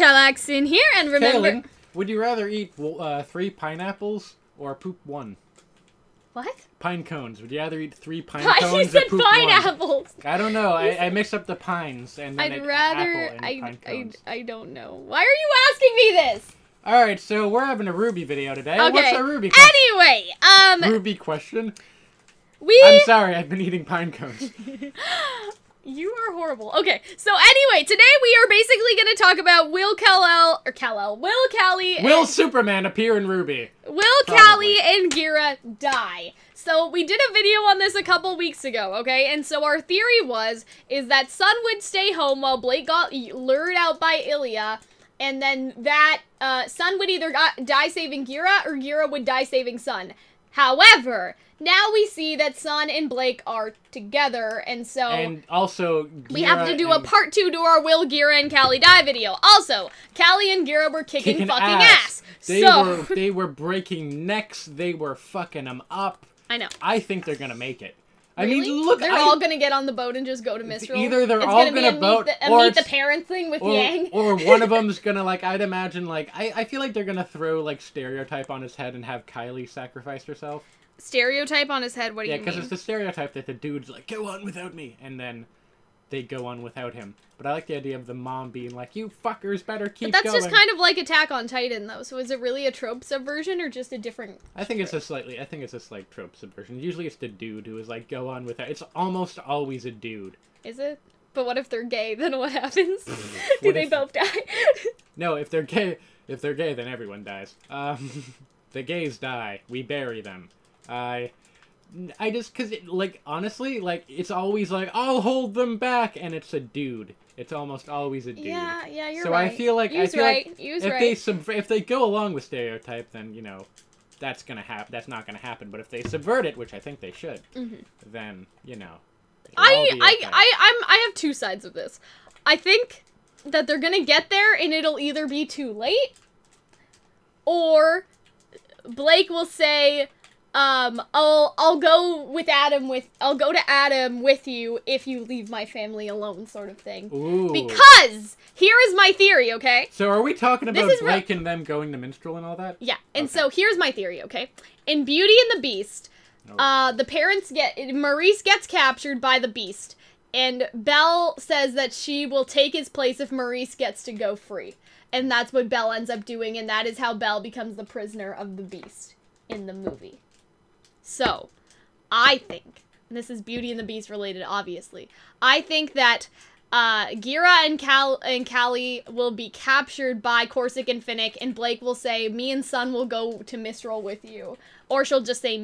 Calxiyn here, and remember... Kaylin, would you rather eat 3 pineapples or poop 1? What? Pine cones. Would you rather eat 3 pine You cones said or poop pineapples. 1? I don't know. I mixed up the pines and then I'd rather... apple and pine cones. I don't know. Why are you asking me this? Alright, so we're having a RWBY video today. Okay. What's our RWBY question? Anyway, RWBY question? we... I'm sorry, I've been eating pine cones. You are horrible. Okay, so anyway, today we are basically going to talk about will Superman appear in RWBY? Will Callie and Ghira die? So we did a video on this a couple weeks ago, okay? And so our theory is that Sun would stay home while Blake got lured out by Ilya, and then that Sun would either die saving Ghira or Ghira would die saving Sun. However, now we see that Sun and Blake are together, and so... And also, Ghira we have to do a part 2 to our Will, Ghira, and Callie die video. Also, Callie and Ghira were kicking fucking ass. They were breaking necks, they were fucking them up. I know. I think they're gonna make it. Really? I mean, look, they're all gonna get on the boat and just go to Mistral. Either they're all gonna boat, or meet the parents thing with Yang. Or one of them's gonna, like, I'd imagine, like, I feel like they're gonna throw, like, stereotype on his head and have Kylie sacrifice herself. Stereotype on his head? What do you mean? Yeah, because it's the stereotype that the dude's like, go on without me, and then they go on without him. But I like the idea of the mom being like, you fuckers better keep going. But that's just kind of like Attack on Titan, though. So is it really a trope subversion or just a different... I think it's a slight trope subversion. Usually it's the dude who is like, go on without... It's almost always a dude. Is it? But what if they're gay? Then what happens? Do they both die? No, if they're gay, then everyone dies. The gays die. We bury them. I just, cause like, honestly, like, it's always like, I'll hold them back, and it's a dude. It's almost always a dude. Yeah, you're right. So I feel like, if they go along with stereotype, then, you know, that's not gonna happen. But if they subvert it, which I think they should, then, you know. I have two sides of this. I think that they're gonna get there, and it'll either be too late, or Blake will say, I'll go to Adam with you if you leave my family alone, sort of thing. Ooh. Because here is my theory, okay? So are we talking about Blake and them going to Minstrel and all that? Yeah, and so here's my theory, okay? In Beauty and the Beast, the parents Maurice gets captured by the Beast, and Belle says that she will take his place if Maurice gets to go free. And that's what Belle ends up doing, and that is how Belle becomes the prisoner of the Beast in the movie. So, I think, and this is Beauty and the Beast related, obviously, I think that Ghira and Callie will be captured by Corsic and Finnick, and Blake will say, me and Sun will go to Mistral with you. Or she'll just say,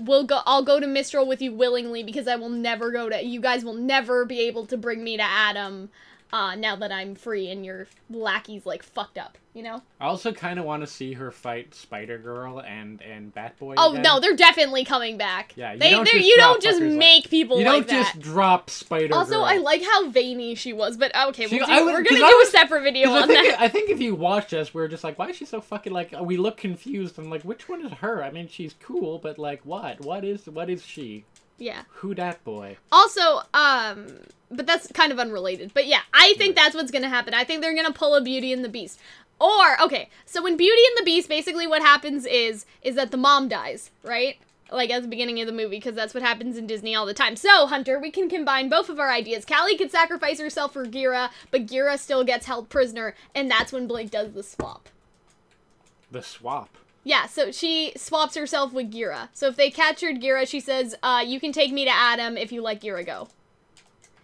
I'll go to Mistral with you willingly, because you guys will never be able to bring me to Adam, now that I'm free and your lackey's, like, fucked up, you know? I also kind of want to see her fight Spider-Girl and Batboy again. No, they're definitely coming back. Yeah, you don't just make people like that. You don't just drop Spider-Girl. Also, I like how veiny she was, but okay, we're gonna do a separate video on that. I think if you watch us, we're just like, why is she so fucking, like, we look confused, and like, which one is her? I mean, she's cool, but like, what? What is she? Yeah. Who dat boy? Also, but that's kind of unrelated. But yeah, I think that's what's gonna happen. I think they're gonna pull a Beauty and the Beast. Or, okay, so in Beauty and the Beast, basically what happens is that the mom dies, right? Like, at the beginning of the movie, because that's what happens in Disney all the time. So, Hunter, we can combine both of our ideas. Callie could sacrifice herself for Ghira, but Ghira still gets held prisoner, and that's when Blake does the swap. The swap? Yeah, so she swaps herself with Ghira. So if they captured Ghira, she says, you can take me to Adam if you let Ghira go.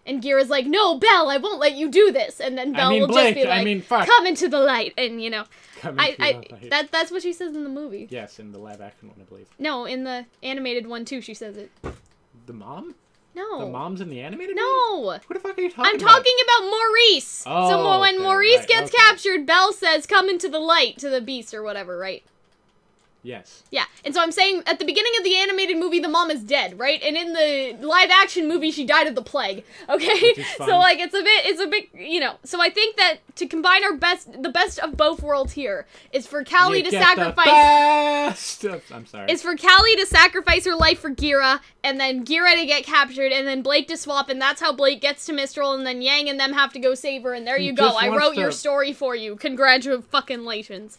And Ghira's like, no, Belle, I won't let you do this. And then Belle will just be like, come into the light. And, you know, that's what she says in the movie. Yes, in the live action one, I believe. No, in the animated one, too, she says it. The mom? No. The mom's in the animated one? What the fuck are you talking about? I'm talking about Maurice. Oh, so when Maurice gets captured, Belle says, come into the light to the Beast or whatever, right? Yes. Yeah, and so I'm saying at the beginning of the animated movie, the mom is dead, right? And in the live-action movie, she died of the plague. Okay, so like it's a bit, you know. So I think that to combine the best of both worlds here is for Callie to sacrifice. I'm sorry. Is for Callie to sacrifice her life for Ghira, and then Ghira to get captured, and then Blake to swap, and that's how Blake gets to Mistral, and then Yang and them have to go save her, and there you go. I wrote your story for you. Congratulations.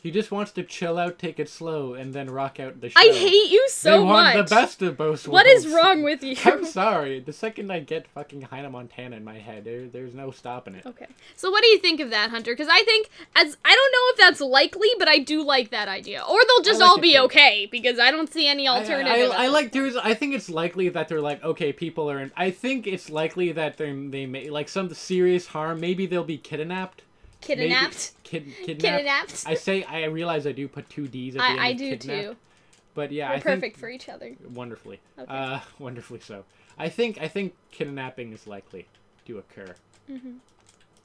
He just wants to chill out, take it slow, and then rock out the show. I hate you so much. They want the best of both worlds. What is wrong with you? I'm sorry. The second I get fucking Hannah Montana in my head, there's no stopping it. Okay. So what do you think of that, Hunter? Because I think, I don't know if that's likely, but I do like that idea. Or they'll just all be okay, because I don't see any alternative. I think it's likely that they're like, okay, people are in... I think it's likely that they may... Like, some serious harm. Maybe they'll be kidnapped. Kidnapped? Kidnapped. I realize I do put 2 D's at the end. I do too. But yeah, we're perfect for each other. Wonderfully. Okay. Wonderfully so. I think kidnapping is likely to occur. Mm-hmm.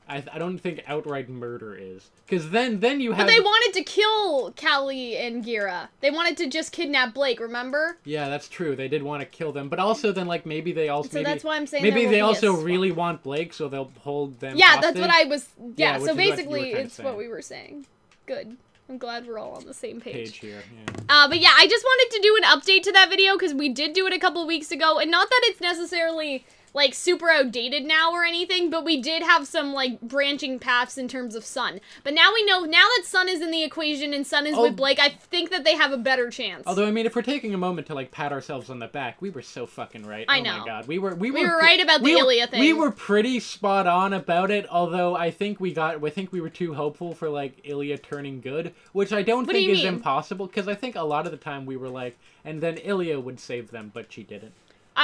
I don't think outright murder is. Because then you have... But they wanted to kill Callie and Ghira. They wanted to just kidnap Blake, remember? Yeah, that's true. They did want to kill them. But also then, like, maybe they also... So that's why I'm saying maybe they also really want Blake, so they'll hold them Yeah, hostage. that's what I was... Yeah, so basically it's what we were saying. Good. I'm glad we're all on the same page. Here, yeah. But yeah, I just wanted to do an update to that video, because we did do it a couple weeks ago, and not that it's necessarily... like, super outdated now or anything, but we did have some, like, branching paths in terms of Sun. But now we know, now that Sun is in the equation and Sun is with Blake, I think that they have a better chance. Although, I mean, if we're taking a moment to, like, pat ourselves on the back, we were so fucking right. I know. Oh my god. We were right about the Ilya thing. We were pretty spot on about it, although I think we were too hopeful for, like, Ilya turning good, which I don't think is impossible, because I think a lot of the time we were like, and then Ilya would save them, but she didn't.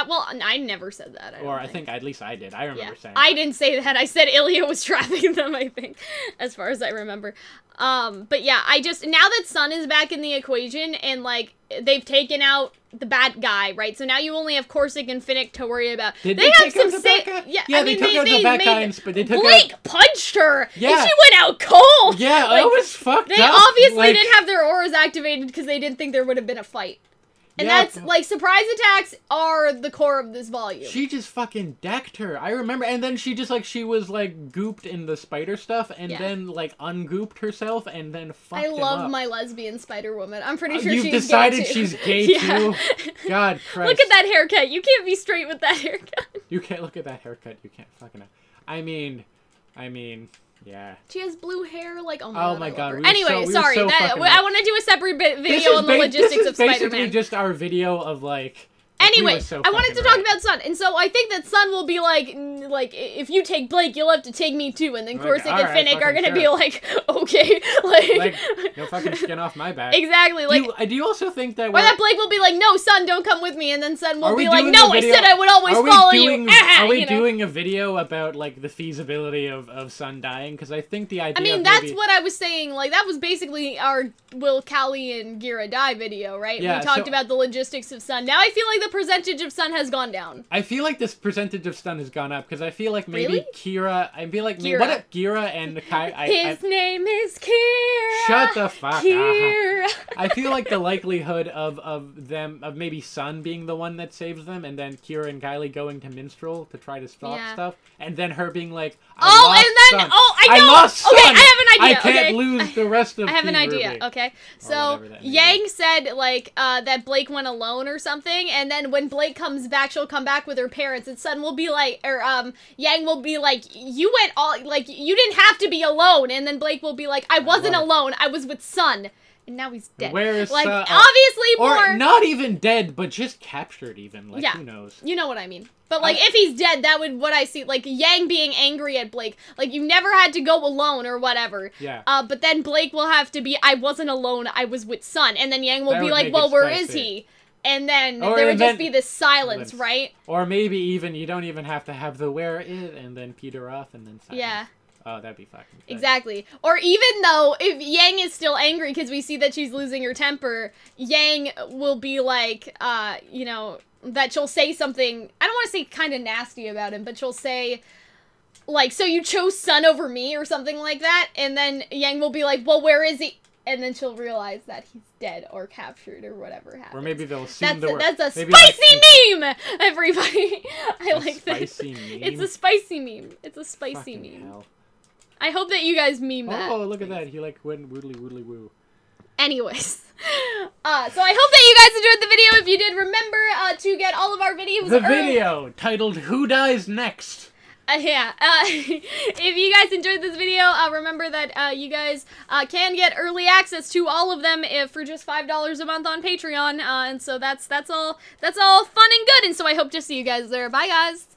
Well, I never said that. I think at least I did. I remember saying. I didn't say that. I said Ilya was trapping them, I think, as far as I remember. But yeah, now that Sun is back in the equation and, like, they've taken out the bad guy, right? So now you only have Corsic and Finnick to worry about. Did they have some Yeah, they took out the bad guys, but they took Blake punched her, yeah. and she went out cold! Yeah, like, that was fucked up. They obviously didn't have their auras activated because they didn't think there would have been a fight. And that's, like, surprise attacks are the core of this volume. She just fucking decked her. I remember. And then she just, like, she was, like, gooped in the spider stuff and then, like, ungooped herself and then fucked him up. I love my lesbian Spider-Woman. I'm pretty sure she's gay, too. You've decided she's gay, too? God Christ. Look at that haircut. You can't be straight with that haircut. You can't look at that haircut. You can't fucking... I mean... Yeah. She has blue hair, like, oh my god. Anyway, sorry. I want to do a separate video on the logistics of Spider-Man. This is basically just our video of, like... Anyway, I wanted to talk about Sun, and so I think that Sun will be like, if you take Blake, you'll have to take me too, and then Corsic and Finnick are gonna be like, okay, like no fucking skin off my back. Exactly, like. Do you also think that? Or that Blake will be like, no, Sun, don't come with me, and then Sun will be like, no, I said I would always follow you. Are we doing a video about like the feasibility of Sun dying? Because I think the idea. I mean, that's what I was saying. Like that was basically our will Callie and Ghira die video, right? Yeah, we talked about the logistics of Sun. Now I feel like the percentage of Sun has gone down. I feel like this percentage of Sun has gone up because I feel like maybe Ghira. I feel like Ghira. What if Ghira and Kai? His name is Ghira. Shut the fuck up. Ghira. I feel like the likelihood of maybe Sun being the one that saves them, and then Ghira and Kylie going to Minstrel to try to stop stuff, and then her being like, I lost Sun. Okay, I have an idea. I can't lose the rest of. I have an idea. RWBY. Okay, so Yang said like that Blake went alone or something, and then when Blake comes back, she'll come back with her parents, and Sun will be like, or Yang will be like, you went you didn't have to be alone, and then Blake will be like, I wasn't alone, I was with Sun. And now he's dead. Where is obviously more... Or not even dead, but just captured even. Like, who knows? You know what I mean. But, like, if he's dead, that would... What I see... Like, Yang being angry at Blake. Like, you never had to go alone or whatever. Yeah. But then Blake will have to be, I wasn't alone, I was with Sun. And then Yang will be like, well, where is he? And then there would just be this silence, right? Or maybe even, you don't even have to have the where is, and then Peter off, and then silence. Yeah. Oh, that'd be fucking fun. Exactly. Or even though, if Yang is still angry because we see that she's losing her temper, Yang will be like, you know, that she'll say something, I don't want to say kind of nasty about him, but she'll say, like, so you chose Sun over me or something like that, and then Yang will be like, well, where is he? and then she'll realize that he's dead or captured or whatever happens. Or maybe they'll assume that's a maybe spicy meme, everybody. I like this. Spicy meme? It's a spicy meme. It's a spicy Fucking meme. hell. I hope that you guys meme that. Oh, look at that. He like went woodly woodly woo. Anyways, so I hope that you guys enjoyed the video. If you did, remember to get all of our videos The video titled Who Dies Next? Yeah, if you guys enjoyed this video, remember that you guys can get early access to all of them for just $5 a month on Patreon, and so that's all fun and good, and so I hope to see you guys there. Bye, guys!